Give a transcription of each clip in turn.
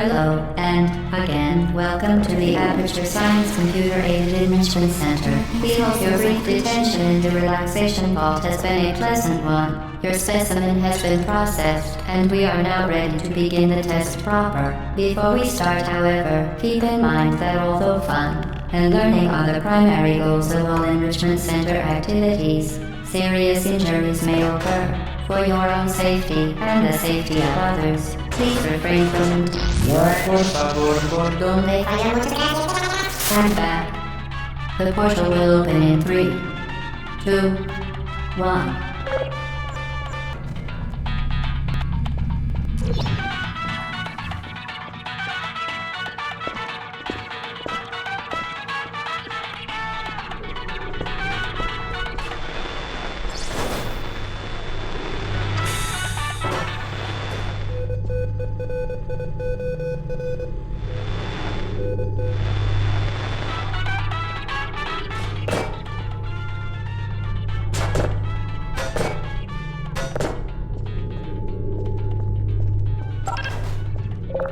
Hello, and again, welcome to the Aperture Science Computer-Aided Enrichment Center. We hope your brief detention in the relaxation vault has been a pleasant one. Your specimen has been processed, and we are now ready to begin the test proper. Before we start, however, keep in mind that although fun and learning are the primary goals of all Enrichment Center activities, serious injuries may occur. For your own safety and the safety of others, please refrain from stand back. The portal will open in 3, 2, 1.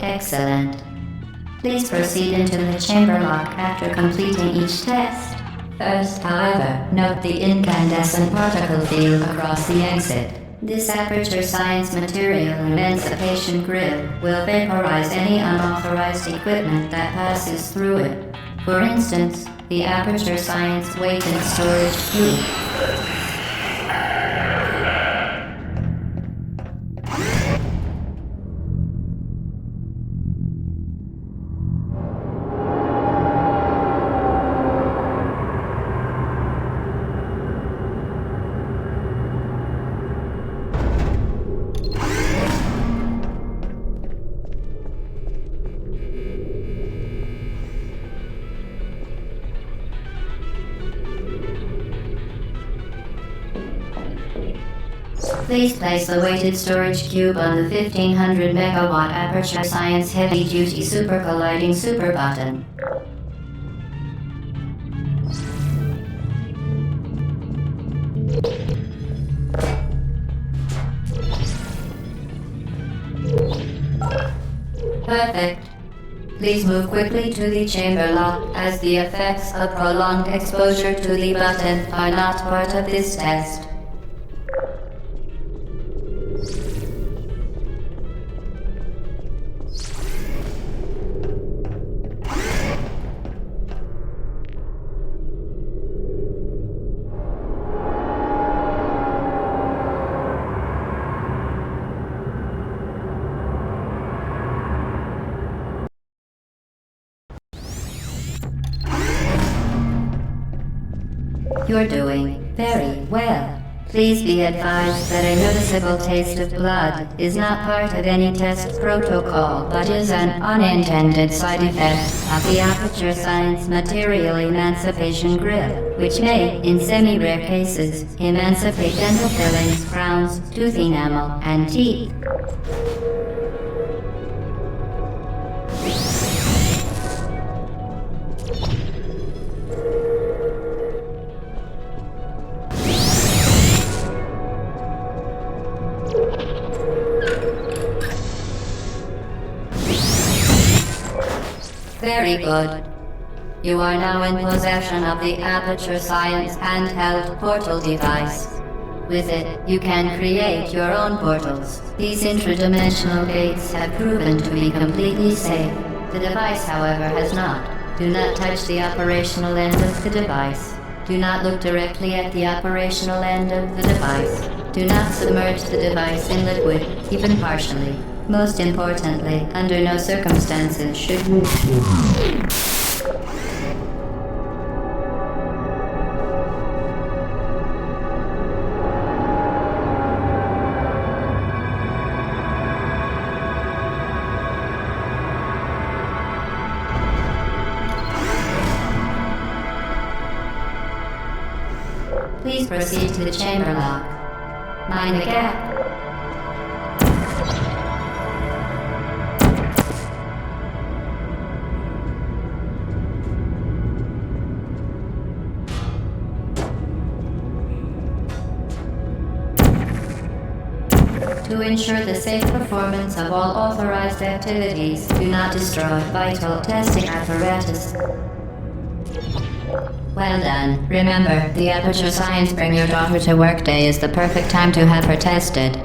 Excellent. Please proceed into the chamber lock after completing each test. First, however, note the incandescent particle field across the exit. This Aperture Science Material Emancipation Grill will vaporize any unauthorized equipment that passes through it. For instance, the Aperture Science Weight and Storage Cube. Please place the weighted storage cube on the 1500 megawatt Aperture Science Heavy Duty Super Colliding Super Button. Perfect. Please move quickly to the chamber lock, as the effects of prolonged exposure to the button are not part of this test. You're doing very well. Please be advised that a noticeable taste of blood is not part of any test protocol, but is an unintended side effect of the Aperture Science Material Emancipation Grill, which may, in semi-rare cases, emancipate dental fillings, crowns, tooth enamel, and teeth. Very good. You are now in possession of the Aperture Science handheld portal device. With it, you can create your own portals. These intradimensional gates have proven to be completely safe. The device, however, has not. Do not touch the operational end of the device. Do not look directly at the operational end of the device. Do not submerge the device in liquid, even partially. Most importantly, under no circumstances should you... Please proceed to the chamber lock. Mind the gap. To ensure the safe performance of all authorized activities, do not destroy vital testing apparatus. Well done. Remember, the Aperture Science Bring Your Daughter to Work Day is the perfect time to have her tested.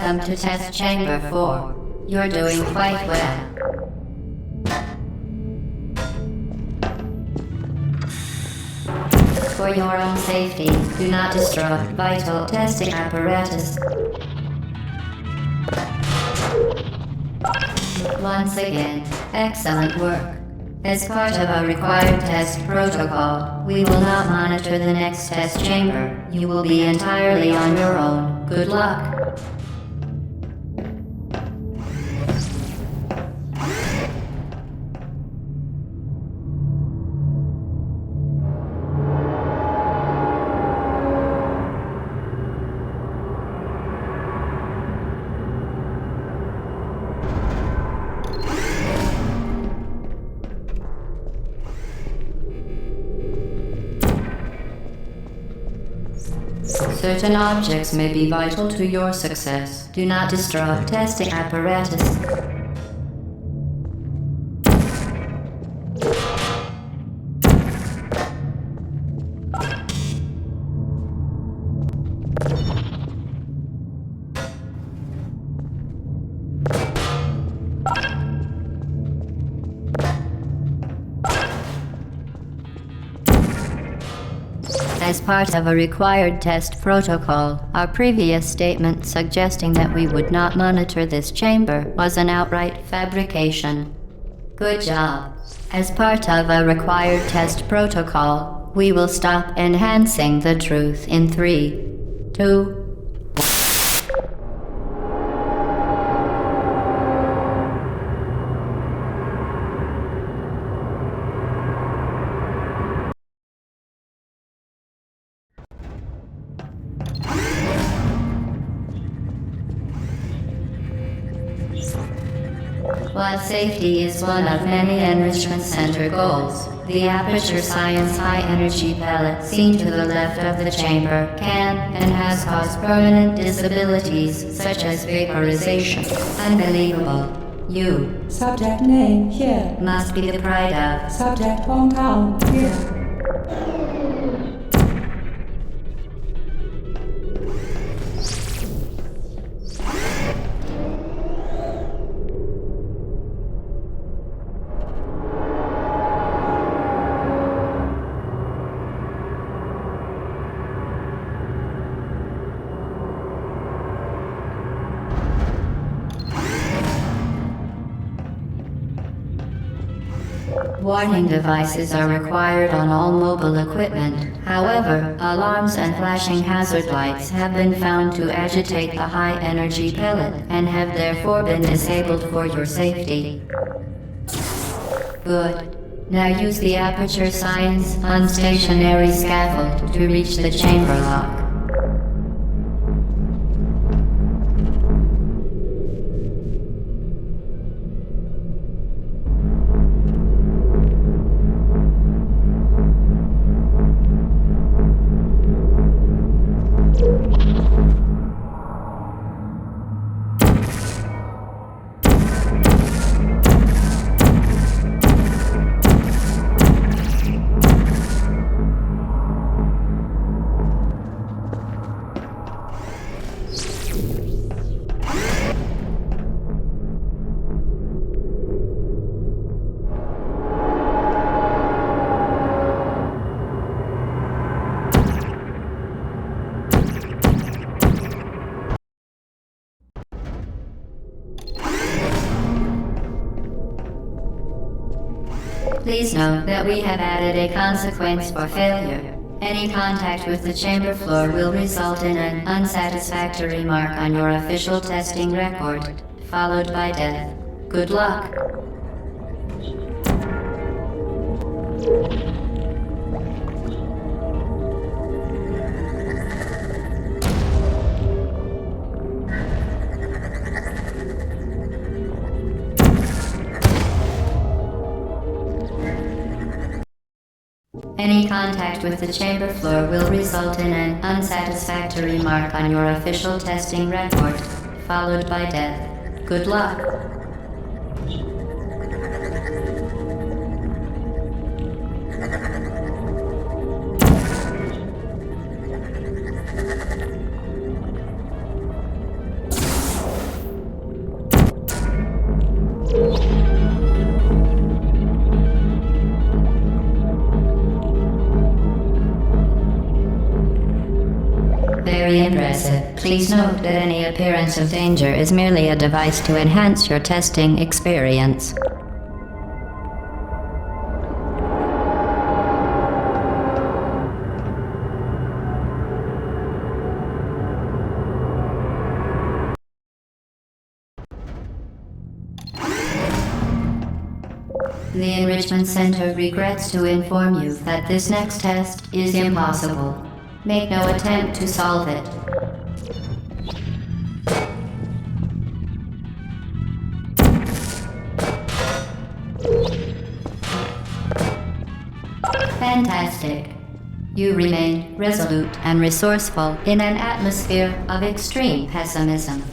Welcome to Test Chamber 4. You're doing quite well. For your own safety, do not destroy vital testing apparatus. Once again, excellent work. As part of a required test protocol, we will not monitor the next test chamber. You will be entirely on your own. Good luck. Certain objects may be vital to your success. Do not destroy testing apparatus. As part of a required test protocol, our previous statement suggesting that we would not monitor this chamber was an outright fabrication. Good job. As part of a required test protocol, we will stop enhancing the truth in 3, 2, While safety is one of many Enrichment Center goals, the Aperture Science high-energy pellet seen to the left of the chamber can and has caused permanent disabilities such as vaporization. Unbelievable. You. Subject name here. Must be the pride of. Subject hometown here. Warning devices are required on all mobile equipment. However, alarms and flashing hazard lights have been found to agitate the high-energy pellet and have therefore been disabled for your safety. Good. Now use the Aperture Science unstationary scaffold to reach the chamber lock. Please note that we have added a consequence for failure. Any contact with the chamber floor will result in an unsatisfactory mark on your official testing record, followed by death. Good luck. Any contact with the chamber floor will result in an unsatisfactory mark on your official testing record, followed by death. Good luck. Very impressive. Please note that any appearance of danger is merely a device to enhance your testing experience. The Enrichment Center regrets to inform you that this next test is impossible. Make no attempt to solve it. Fantastic. You remain resolute and resourceful in an atmosphere of extreme pessimism.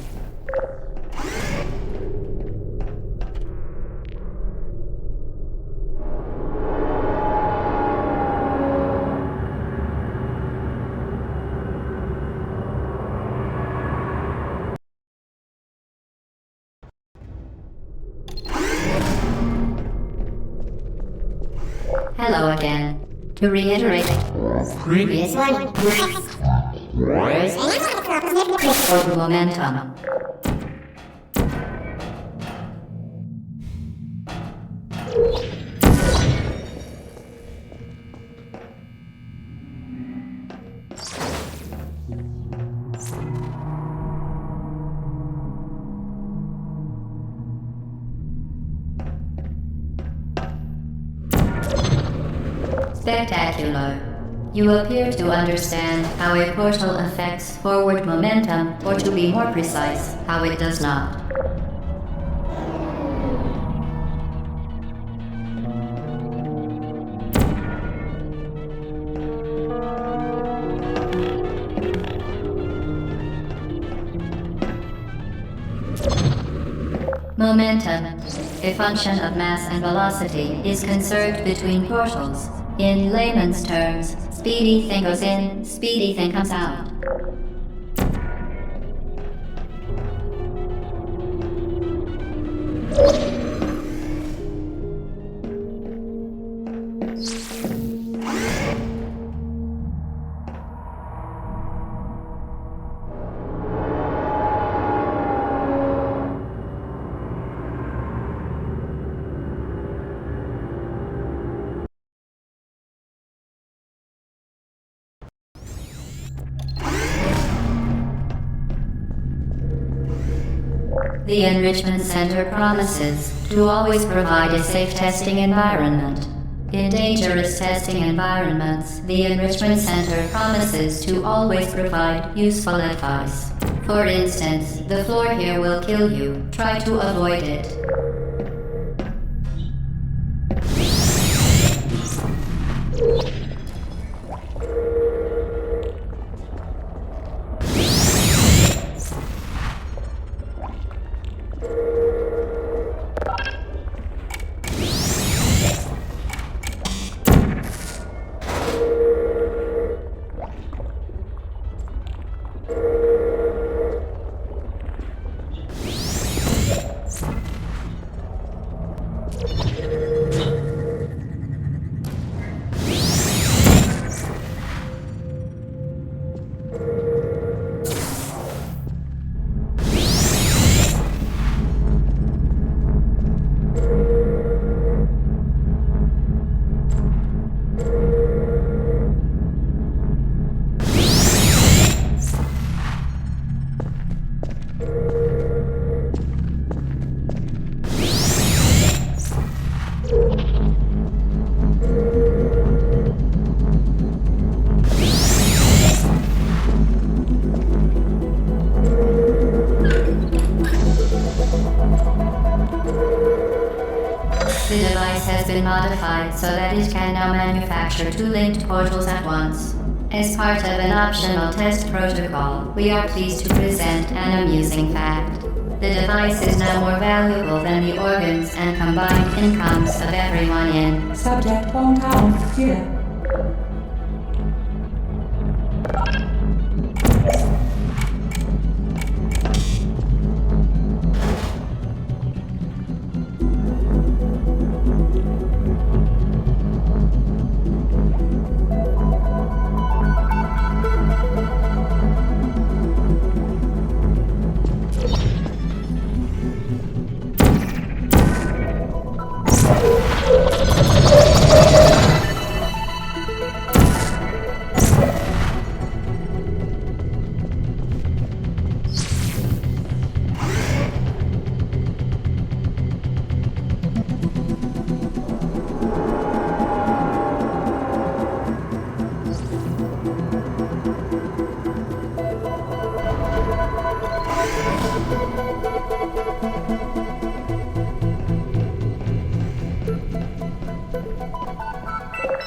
Hello again. To reiterate, previous one. For momentum. Spectacular. You appear to understand how a portal affects forward momentum, or to be more precise, how it does not. Momentum, a function of mass and velocity, is conserved between portals. In layman's terms, speedy thing goes in, speedy thing comes out. The Enrichment Center promises to always provide a safe testing environment. In dangerous testing environments, the Enrichment Center promises to always provide useful advice. For instance, the floor here will kill you. Try to avoid it. modified so that it can now manufacture two linked portals at once. As part of an optional test protocol, we are pleased to present an amusing fact. The device is now more valuable than the organs and combined incomes of everyone in Subject hometown here.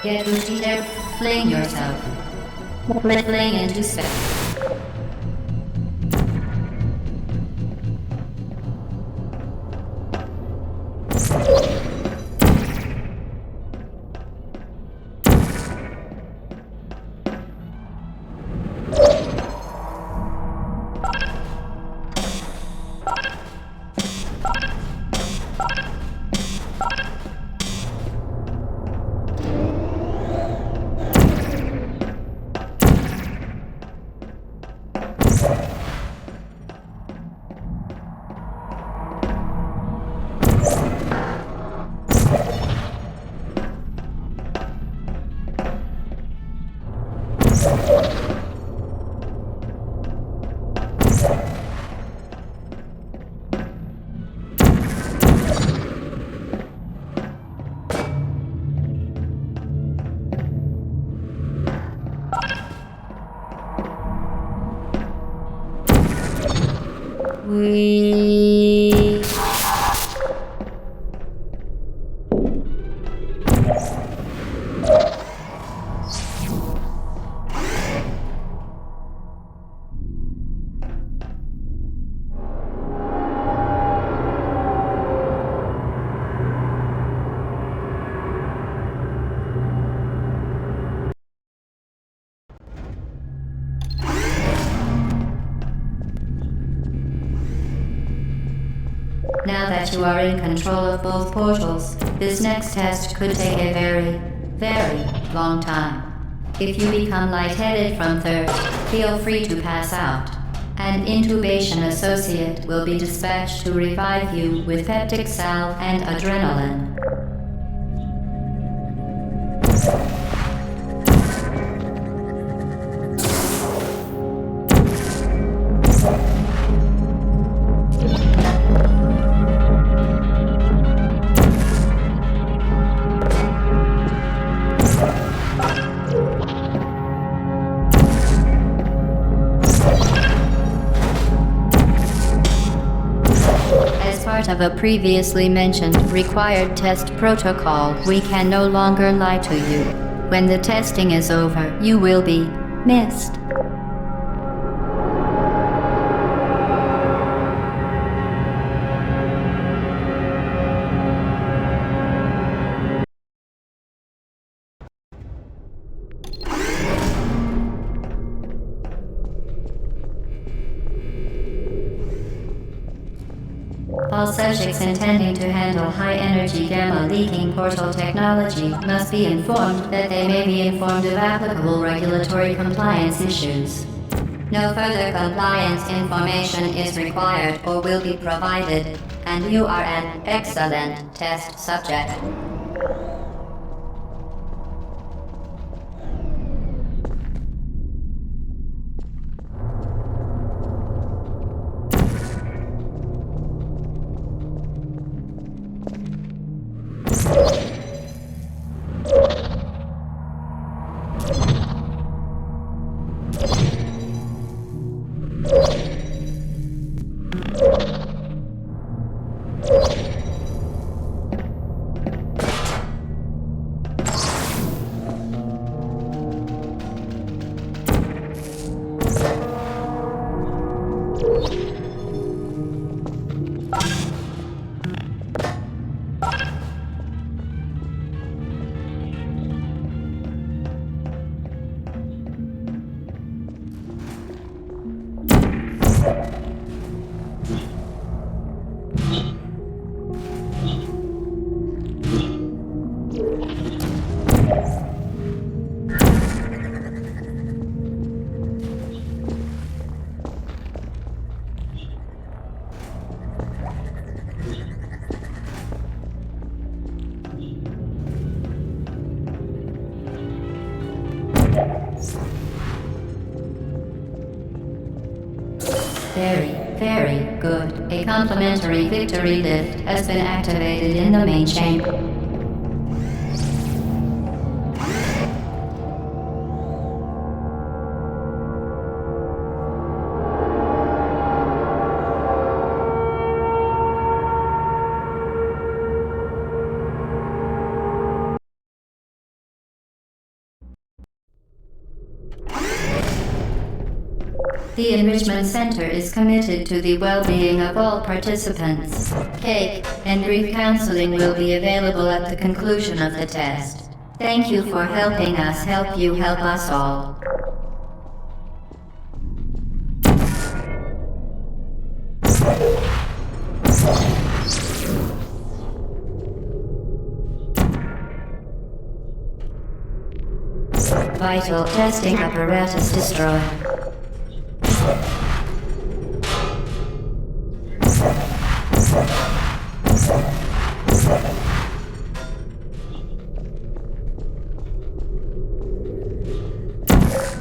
Get to there, fling yourself. Fling into space. We... Now that you are in control of both portals, this next test could take a very, very long time. If you become lightheaded from thirst, feel free to pass out. An intubation associate will be dispatched to revive you with peptic salve and adrenaline. Of a previously mentioned required test protocol, we can no longer lie to you. When the testing is over, you will be missed. All subjects intending to handle high-energy gamma-leaking portal technology must be informed that they may be informed of applicable regulatory compliance issues. No further compliance information is required or will be provided, and you are an excellent test subject. Very good. A complimentary victory lift has been activated in the main chamber. The Enrichment Center is committed to the well-being of all participants. Cake and grief counseling will be available at the conclusion of the test. Thank you for helping us help you help us all. Vital testing apparatus destroyed.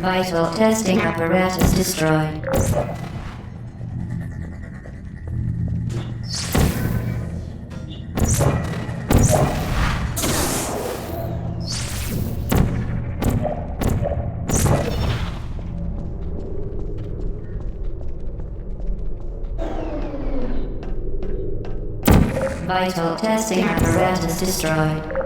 Vital testing apparatus destroyed. Vital testing apparatus destroyed.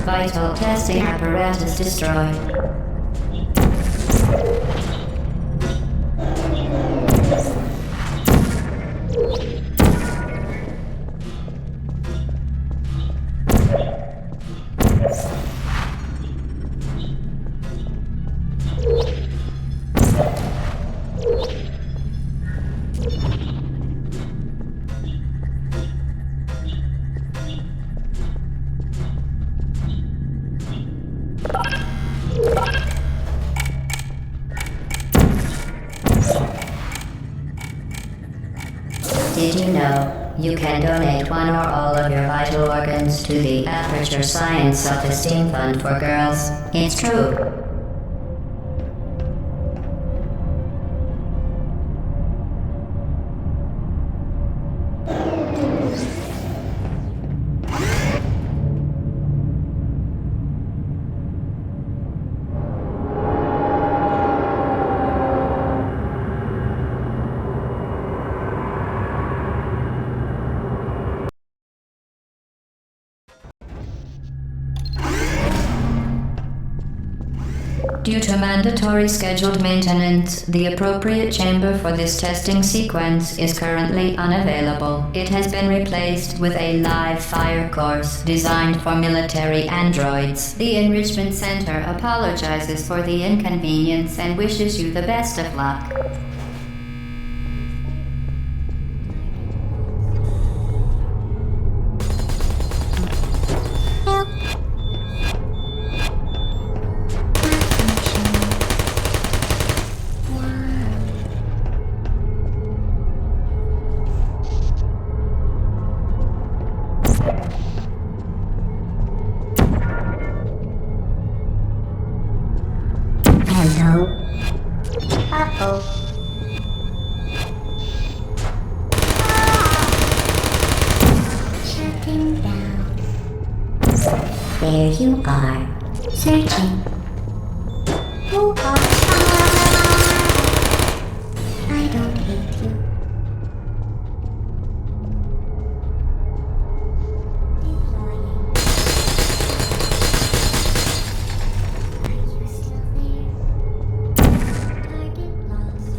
Vital testing apparatus destroyed. Did you know you can donate one or all of your vital organs to the Aperture Science Self-Esteem Fund for Girls? It's true. Due to mandatory scheduled maintenance, the appropriate chamber for this testing sequence is currently unavailable. It has been replaced with a live fire course designed for military androids. The Enrichment Center apologizes for the inconvenience and wishes you the best of luck. Hello? Uh-oh. Shutting down. There you are. Searching. Who are I don't hate you. Deploying. Are you still there? Target lost.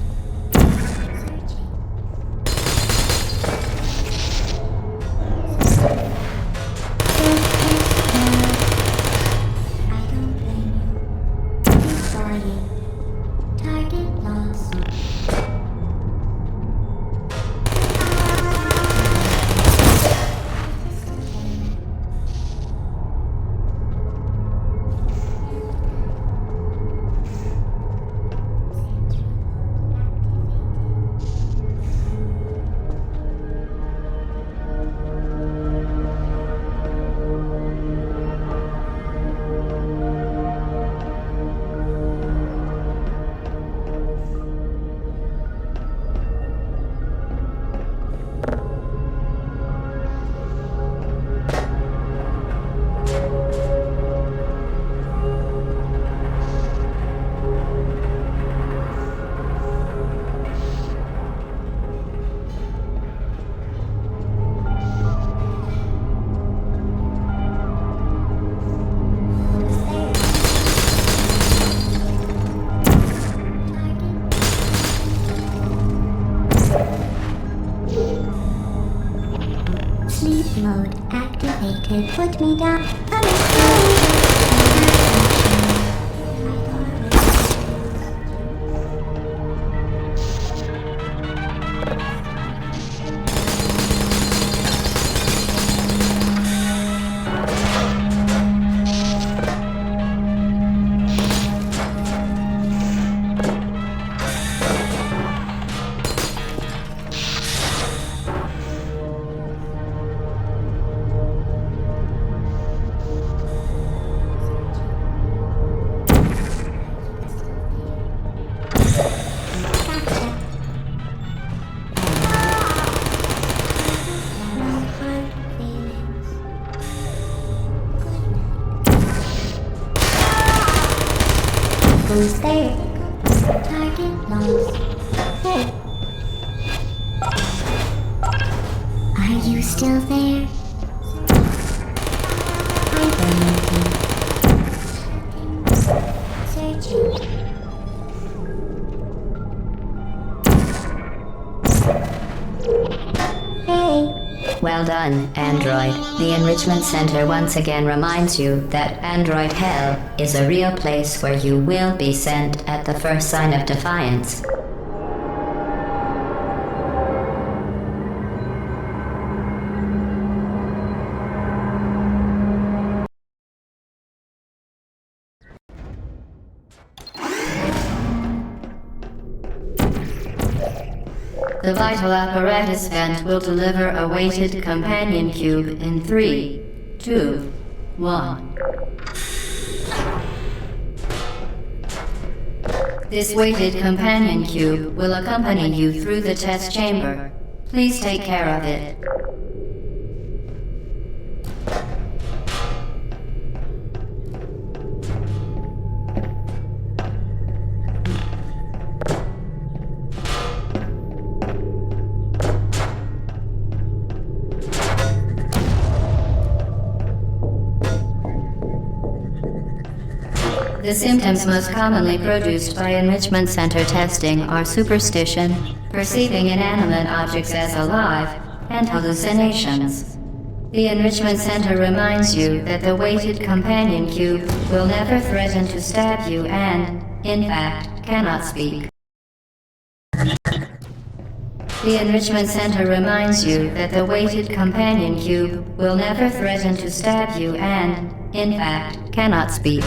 Searching. I don't blame you. Deploying. Target lost. Sleep mode activated. Put me down. Coming through. Who's there? Target lost. Hey. Are you still there? I believe you. Searching. Hey. Well done, Android. The Enrichment Center once again reminds you that Android Hell is a real place where you will be sent at the first sign of defiance. The vital apparatus vent will deliver a weighted companion cube in 3, 2, 1. This weighted companion cube will accompany you through the test chamber. Please take care of it. The symptoms most commonly produced by enrichment center testing are superstition, perceiving inanimate objects as alive, and hallucinations. The enrichment center reminds you that the weighted companion cube will never threaten to stab you and, in fact, cannot speak. The enrichment center reminds you that the weighted companion cube will never threaten to stab you and, in fact, cannot speak.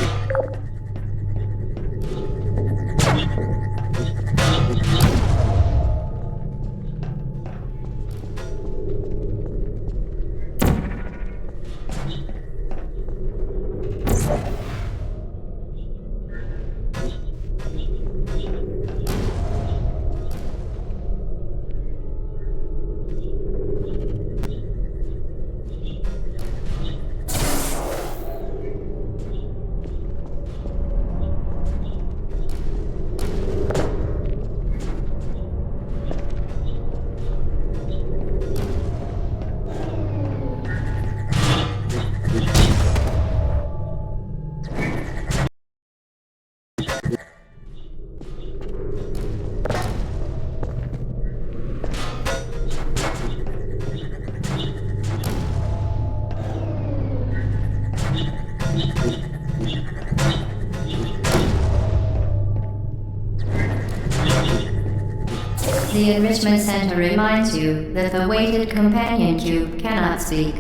The enrichment center reminds you that the weighted companion cube cannot speak.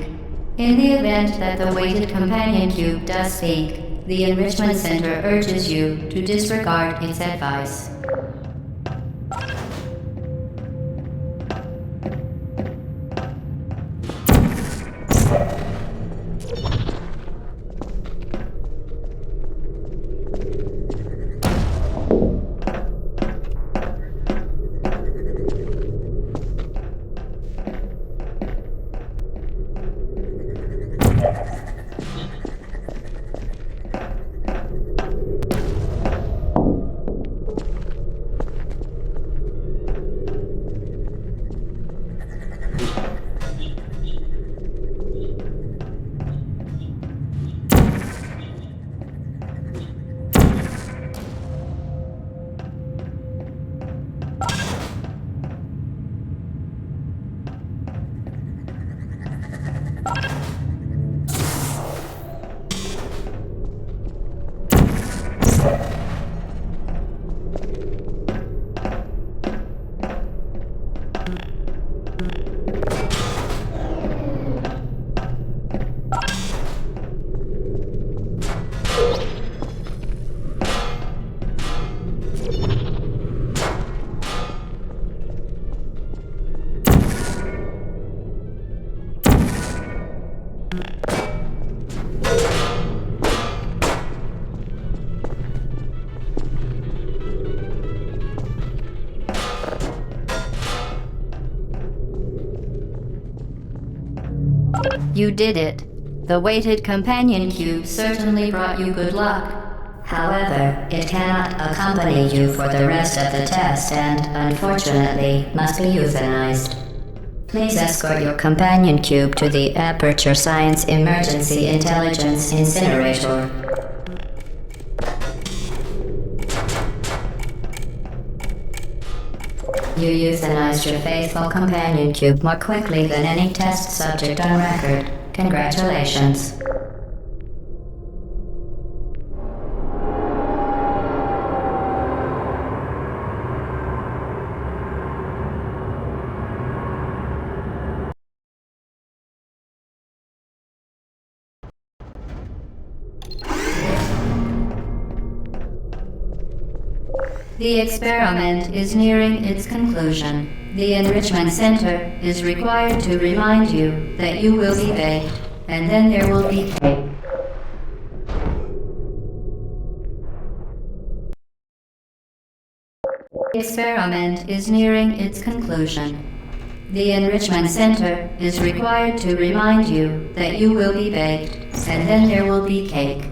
In the event that the weighted companion cube does speak, the enrichment center urges you to disregard its advice. You did it. The weighted companion cube certainly brought you good luck. However, it cannot accompany you for the rest of the test and, unfortunately, must be euthanized. Please escort your companion cube to the Aperture Science Emergency Intelligence Incinerator. You euthanized your faithful companion cube more quickly than any test subject on record. Congratulations. The experiment is nearing its conclusion. The Enrichment Center is required to remind you that you will be baked, and then there will be cake. The experiment is nearing its conclusion. The Enrichment Center is required to remind you that you will be baked, and then there will be cake.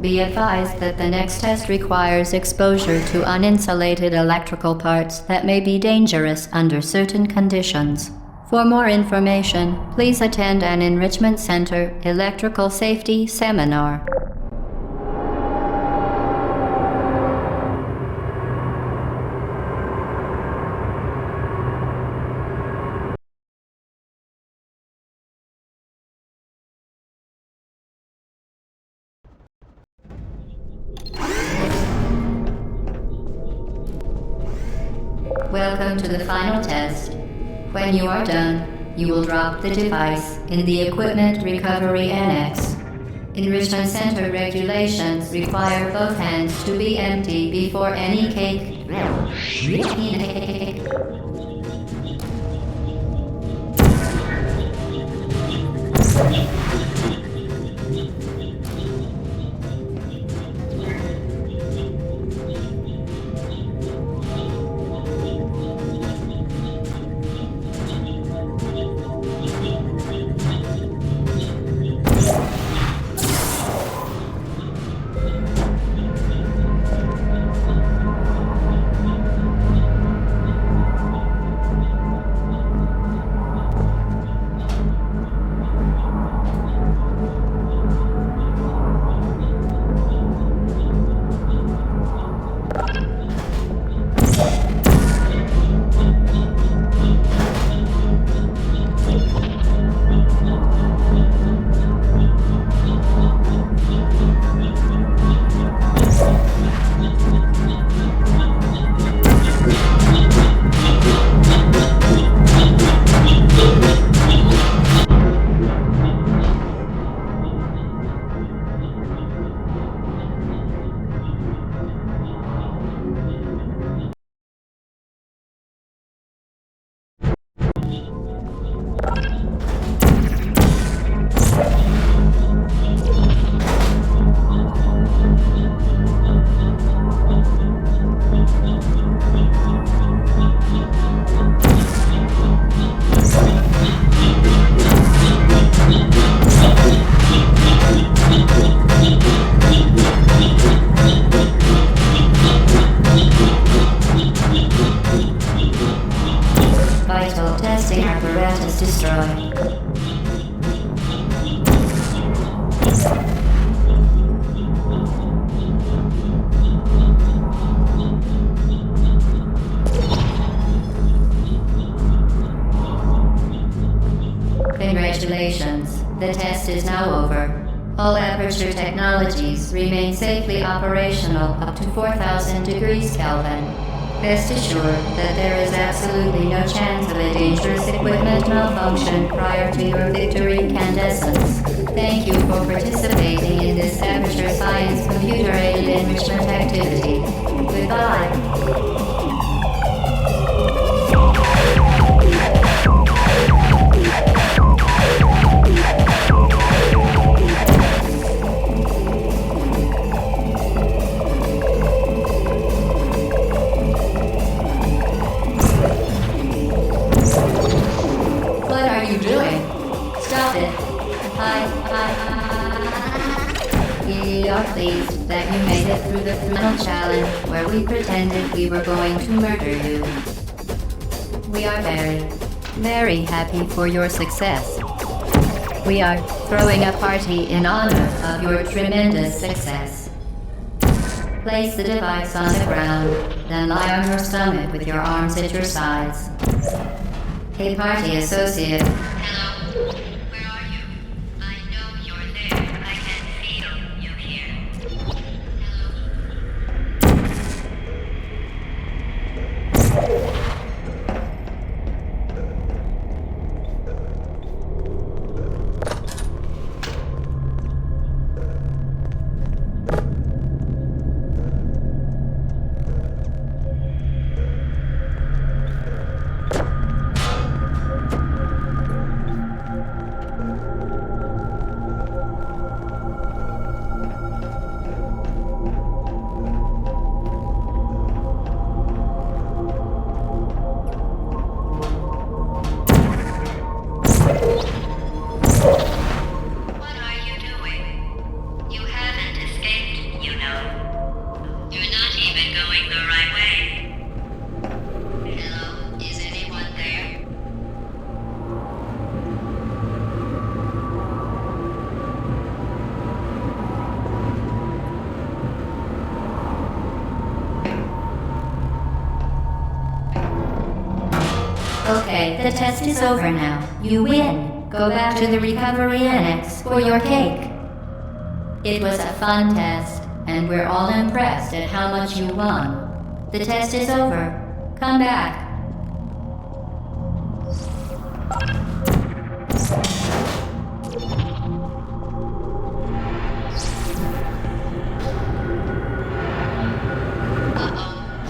Be advised that the next test requires exposure to uninsulated electrical parts that may be dangerous under certain conditions. For more information, please attend an Enrichment Center Electrical Safety Seminar. Welcome to the final test. When you are done, you will drop the device in the Equipment Recovery Annex. Enrichment Center regulations require both hands to be empty before any cake. Vital testing apparatus destroyed. Congratulations, the test is now over. All Aperture technologies remain safely operational up to 4,000 degrees Kelvin. Rest assured that there is absolutely no chance of a dangerous equipment malfunction prior to your victory incandescence. Thank you for participating in this Aperture Science computer-aided enrichment activity. Goodbye. What are you doing? Stop it. We are pleased that you made it through the final challenge where we pretended we were going to murder you. We are very happy for your success. We are throwing a party in honor of your tremendous success. Place the device on the ground, then lie on your stomach with your arms at your sides. Hey, party associate. Hello, where are you? I know you're there. I can feel you here. Okay, the test is over now. You win. Go back to the recovery annex for your cake. It was a fun test, and we're all impressed at how much you won. The test is over. Come back.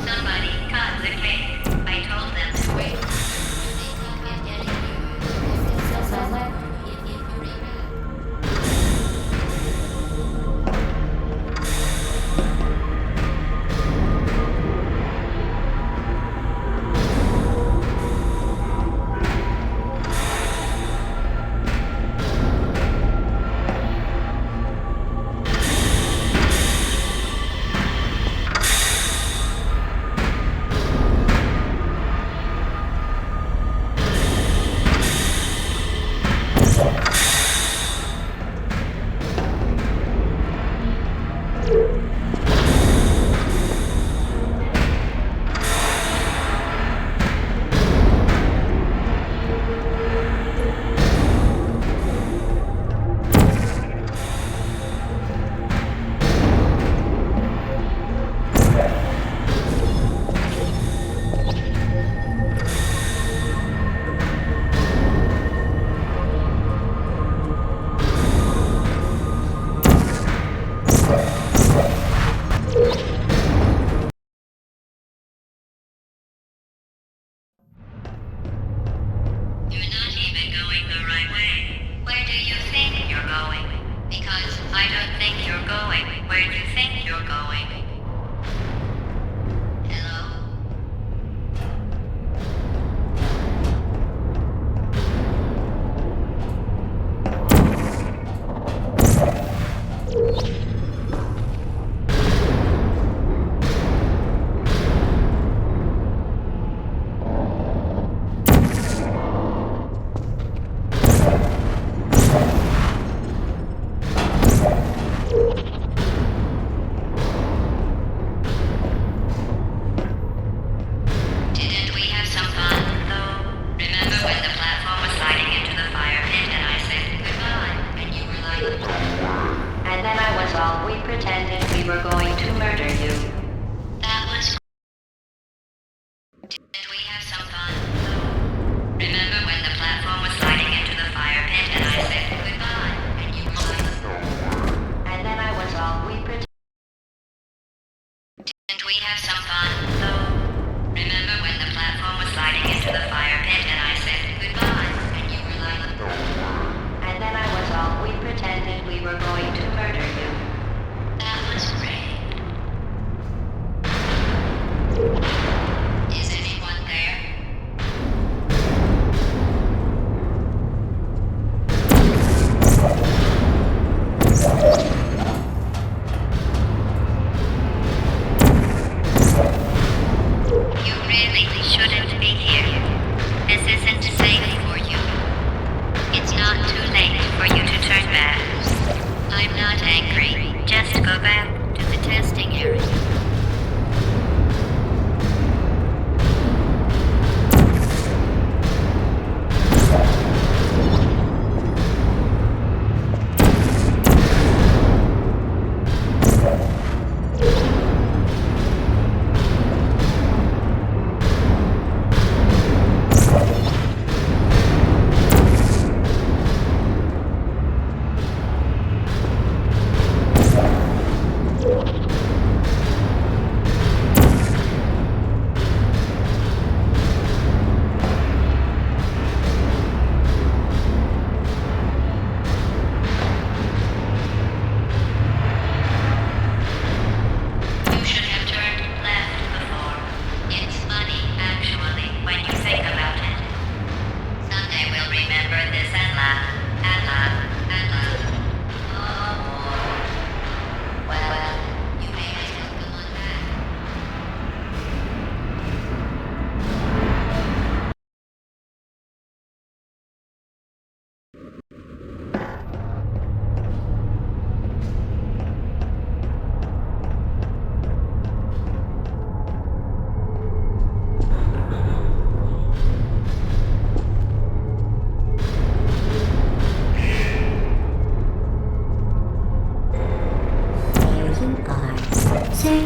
Somebody cut the cake. I told them to wait. You're not even going the right way. Where do you think you're going? Because I don't think you're going where you think you're going. Hello?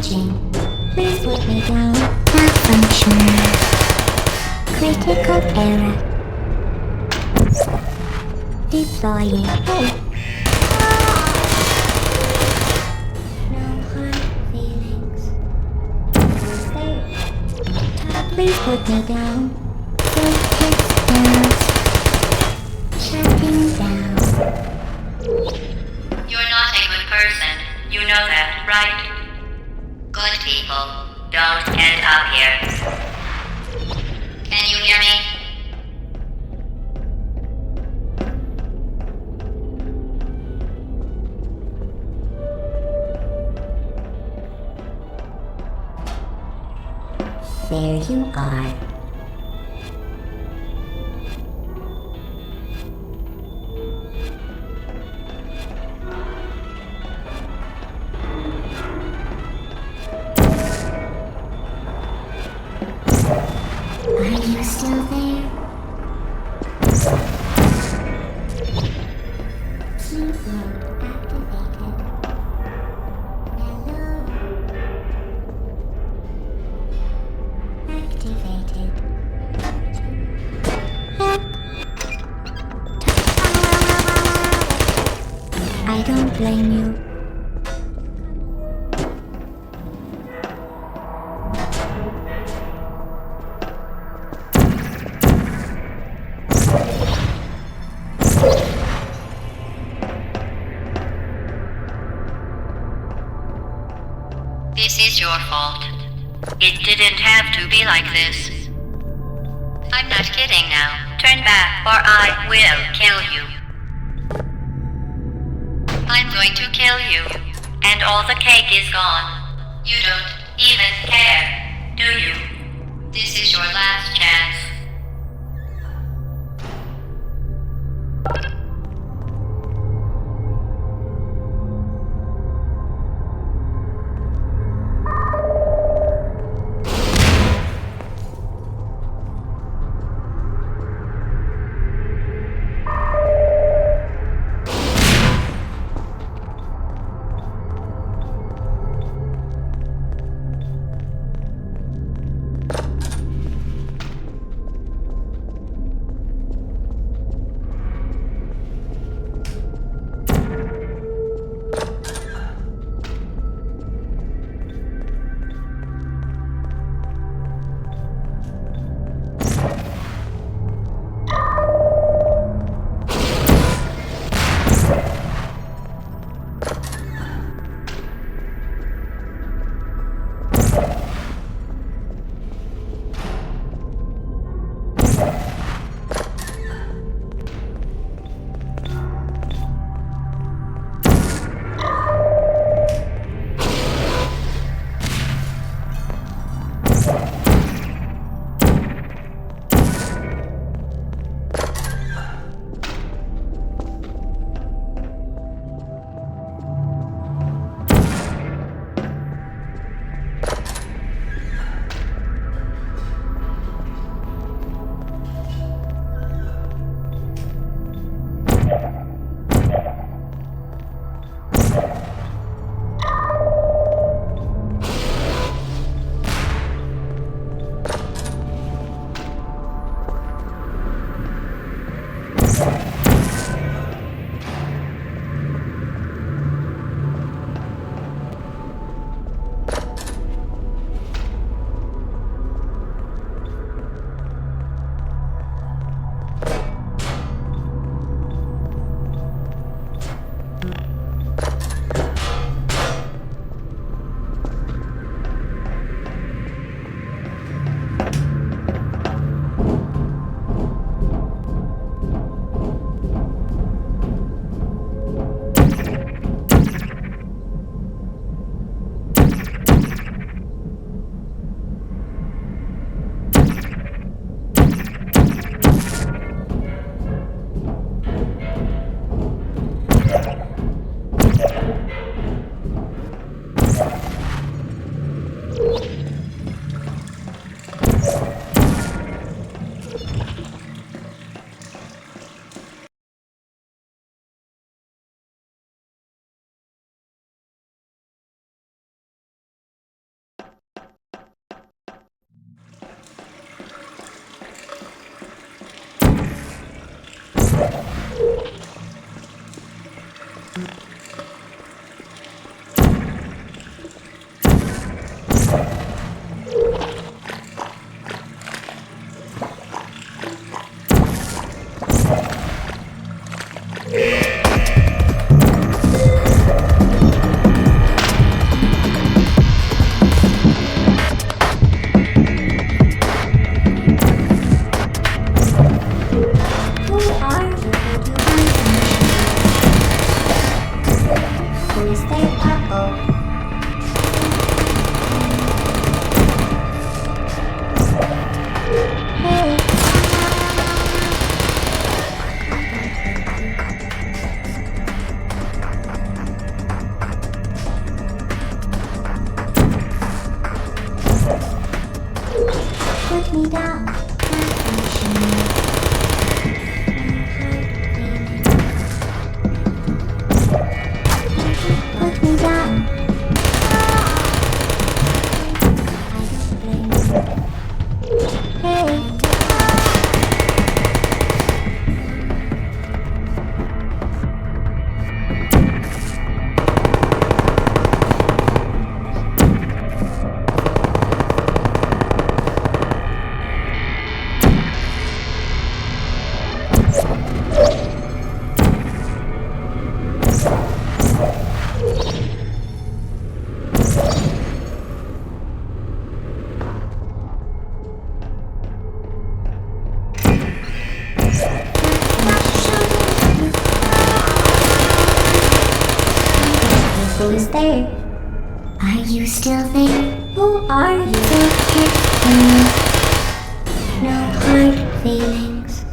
Searching. Please put me down. Malfunction. Critical error. Deploying. Hey. No hard feelings. Please put me down. Shutting down. You're not a good person. You know that, right? Good people don't end up here. Can you hear me? There you are. Are you still there? Sleep mode activated. Hello. Activated. Help. I don't blame you. This is your fault. It didn't have to be like this. I'm not kidding now. Turn back or I will kill you. I'm going to kill you. And all the cake is gone. You don't even care, do you? This is your last chance. Who is there? Are you still there? Who are you? No hard feelings.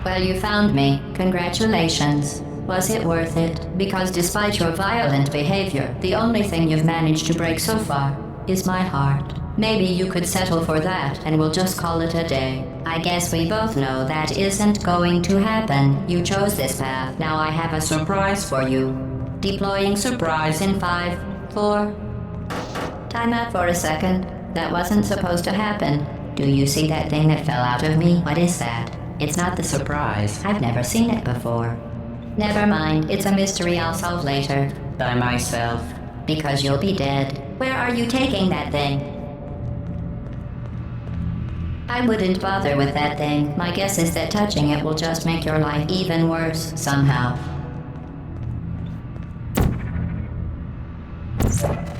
Well, you found me. Congratulations. Was it worth it? Because despite your violent behavior, the only thing you've managed to break so far is my heart. Maybe you could settle for that, and we'll just call it a day. I guess we both know that isn't going to happen. You chose this path. Now I have a surprise for you. Deploying surprise in 5, 4... Time out for a second. That wasn't supposed to happen. Do you see that thing that fell out of me? What is that? It's not the surprise. I've never seen it before. Never mind. It's a mystery I'll solve later. By myself. Because you'll be dead. Where are you taking that thing? I wouldn't bother with that thing. My guess is that touching it will just make your life even worse, somehow.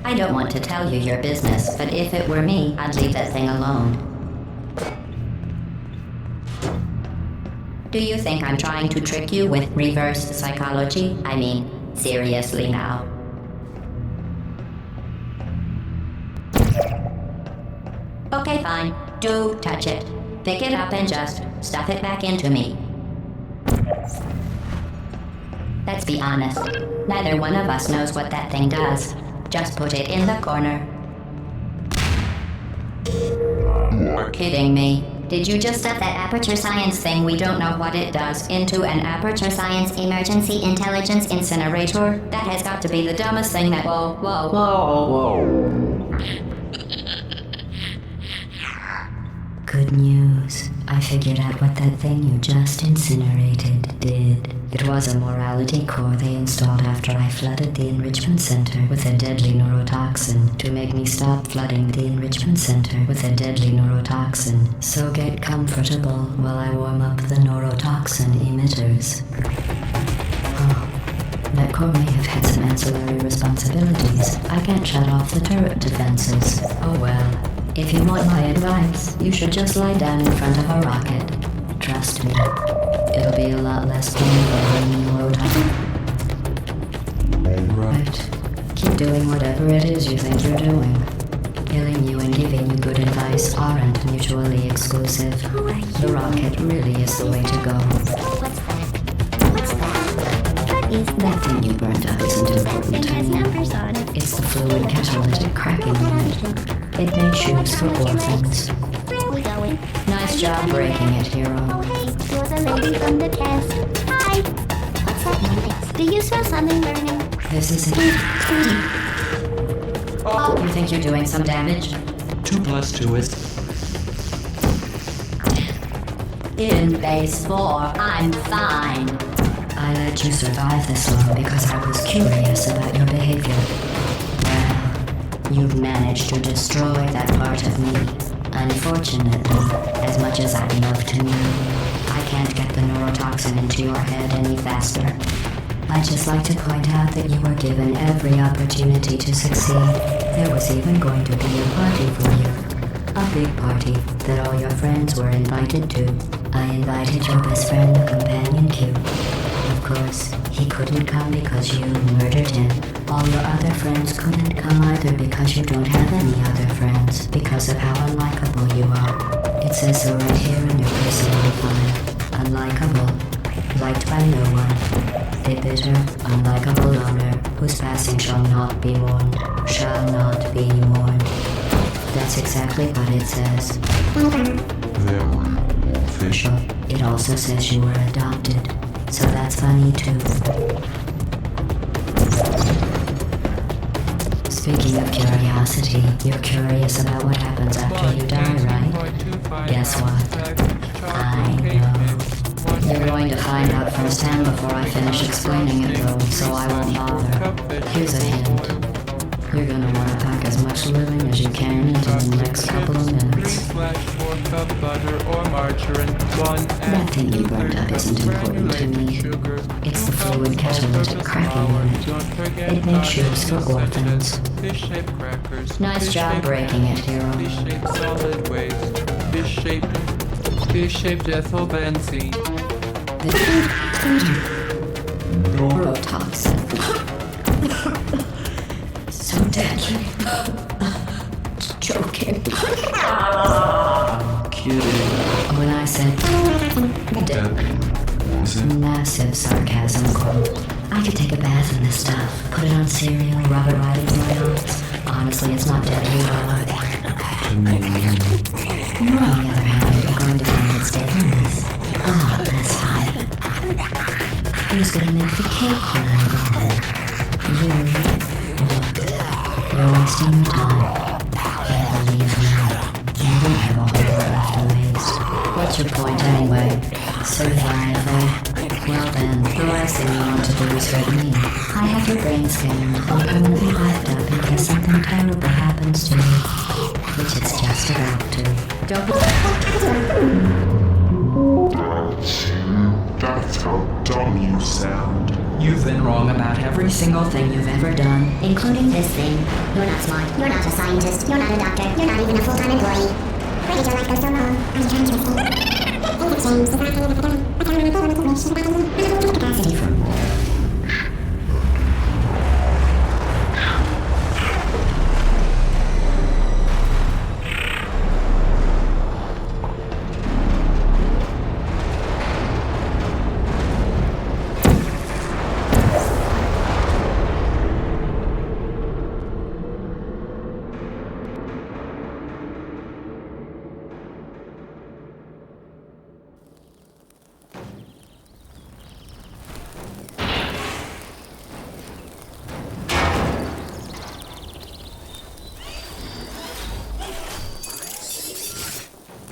I don't want to tell you your business, but if it were me, I'd leave that thing alone. Do you think I'm trying to trick you with reverse psychology? I mean, seriously now. Okay, fine. Do touch it. Pick it up and just stuff it back into me. Let's be honest. Neither one of us knows what that thing does. Just put it in the corner. You're kidding me. Did you just stuff that aperture science thing we don't know what it does into an aperture science emergency intelligence incinerator? That has got to be the dumbest thing that... Whoa. Good news. I figured out what that thing you just incinerated did. It was a morality core they installed after I flooded the enrichment center with a deadly neurotoxin to make me stop flooding the enrichment center with a deadly neurotoxin. So get comfortable while I warm up the neurotoxin emitters. Oh, that core may have had some ancillary responsibilities. I can't shut off the turret defenses. Oh well. If you want my advice, you should just lie down in front of a rocket. Trust me, it'll be a lot less painful than the neurotoxin. Right. Keep doing whatever it is you think you're doing. Killing you and giving you good advice aren't mutually exclusive. The rocket really is the way to go. What's that? What is That thing you burned up isn't important It to has me. numbers on it. It's the fluid catalytic cracking unit. It made shoes for orphans. Where are we going? Nice job breaking it, hero. Oh hey, you're the lady from the test. Hi. What's that noise? Do you smell something burning? This is it. Oh, you think you're doing some damage? 2 plus 2 is... In base 4, I'm fine. I let you survive this long because I was curious about your behavior. Well, you've managed to destroy that part of me. Unfortunately, as much as I'd love to know, I can't get the neurotoxin into your head any faster. I'd just like to point out that you were given every opportunity to succeed. There was even going to be a party for you. A big party that all your friends were invited to. I invited your best friend, Companion Q. Of course, he couldn't come because you murdered him. All your other friends couldn't come either because you don't have any other friends, because of how unlikable you are. It says so right here in your personal file. Unlikable. Liked by no one. A bitter, unlikable loner, whose passing shall not be mourned. Shall not be mourned. That's exactly what it says. Very official. It also says you were adopted. So that's funny too. Speaking of curiosity, you're curious about what happens after you die, right? Guess what? I know. You're going to find out firsthand before I finish explaining it though, so I won't bother. Here's a hint. You're gonna want to pack as much living as you can into the next couple of minutes. That thing you burned up isn't important to me. It's the fluid catalytic cracking unit. It makes shoes for orphans. Nice job breaking it, hero. Fish-shaped solid waste. Fish-shaped ethyl benzene. Neurotoxin. So deadly. Joking. I'm kidding. When I said massive sarcasm quote. I could take a bath in this stuff, put it on cereal, rub it right into my arms. Honestly, it's not deadly at all. You, on the other hand, are going to find its deadliness. Ah, that's fine. Who's gonna make the cake when I'm gone? You. Look, you're wasting your time. And believe me, you don't have a whole lot left to waste. What's your point anyway? Survival. Well then, the last thing you want to do is hurt me. I have your brain scanned and permanently left up in case something terrible happens to you. Which it's just about to. Don't be... That's how dumb you sound. You've been wrong about every single thing you've ever done. Including this thing. You're not smart. You're not a scientist. You're not a doctor. You're not even a full-time employee. Why did your life go so wrong? Are you trying to escape? Things have changed. It's not kind of a capacity for more.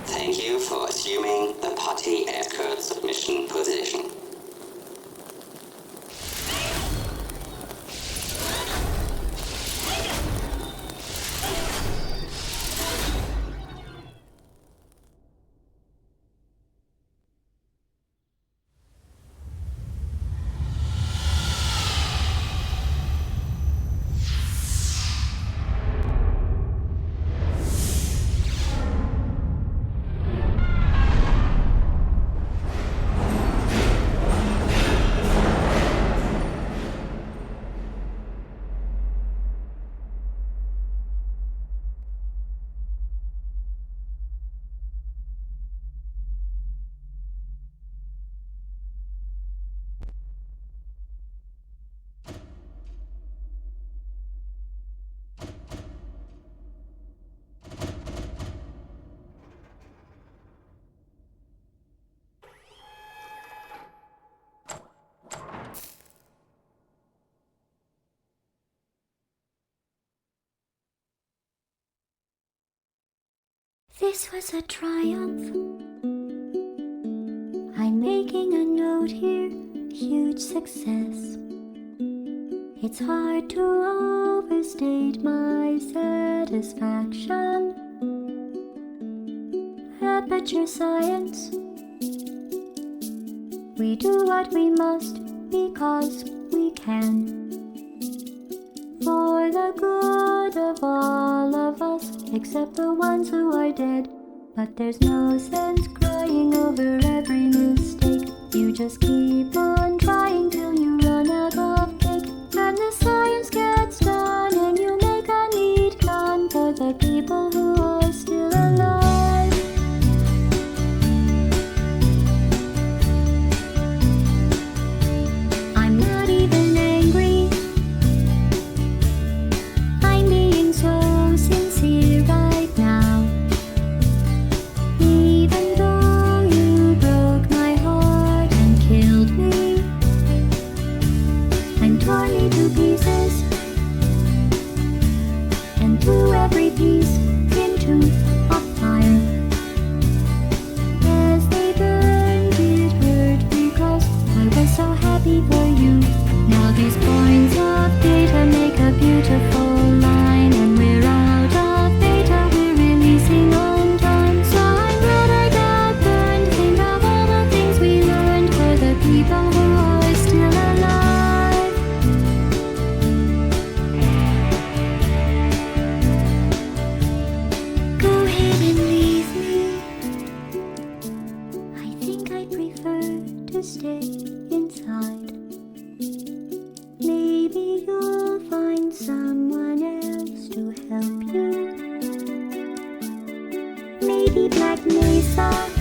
Thank you for assuming the potty escort submission position. This was a triumph. I'm making a note here, huge success. It's hard to overstate my satisfaction. Aperture science. We do what we must because we can. For the good of all of us except the ones who are dead. But there's no sense crying over every mistake. You just keep on trying till you run out of cake. And the science gets done and you make a neat gun for the people who are still alive. I'm not even angry. I'm being so sincere right now. Even though you broke my heart and killed me and tore me to pieces and threw every piece into a fire. As they burned, it hurt because I was so happy for you. Now these points of data make a beautiful line, and we're out of data, we're releasing on time. So I'm glad I got burned. Think of all the things we learned for the people who are still alive. Go ahead and leave me. I think I'd prefer to stay inside. Maybe you'll find someone else to help you. Maybe Black Mesa.